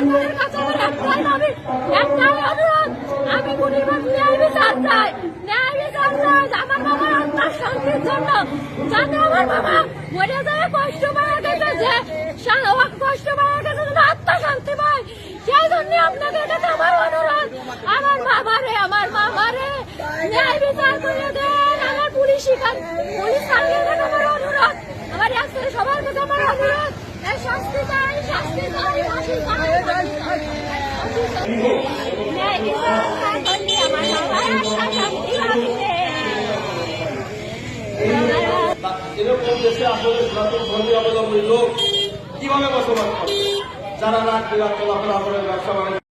সরকারের কাছে আমার একটাই অনুরোধ, আমি বুড়িবাগ ন্যায় বিচার চাই, ন্যায় বিচার চাই আমার বাবার আত্মার শান্তির জন্য, যাতে আমার বাবা মরে যায় কষ্ট পাওয়া গেছে, যে কষ্ট পাওয়া গেছে যেন আত্মা শান্তি পায়। সেই জন্য আপনাদের কাছে আমার অনুরোধ, আমার মামারে ন্যায় বিচার করে দেন। আমার পুলিশ চালিয়ে দেন আমার অনুরোধ, আমার একসাথে সবার কাছে আমার অনুরোধ, শাস্তি চাই, শাস্তি চাই, ফাঁসি চাই। ন্যায় বিচার না করলে আমার বাবার আত্মা শান্তি পাবে। এরকম দেশে আসলে সনাতন ধর্মীয় অবলম্বী লোক কিভাবে বসবাস করে, যারা রাত বিরাত চলাফেরা করে, ব্যবসা বাণিজ্য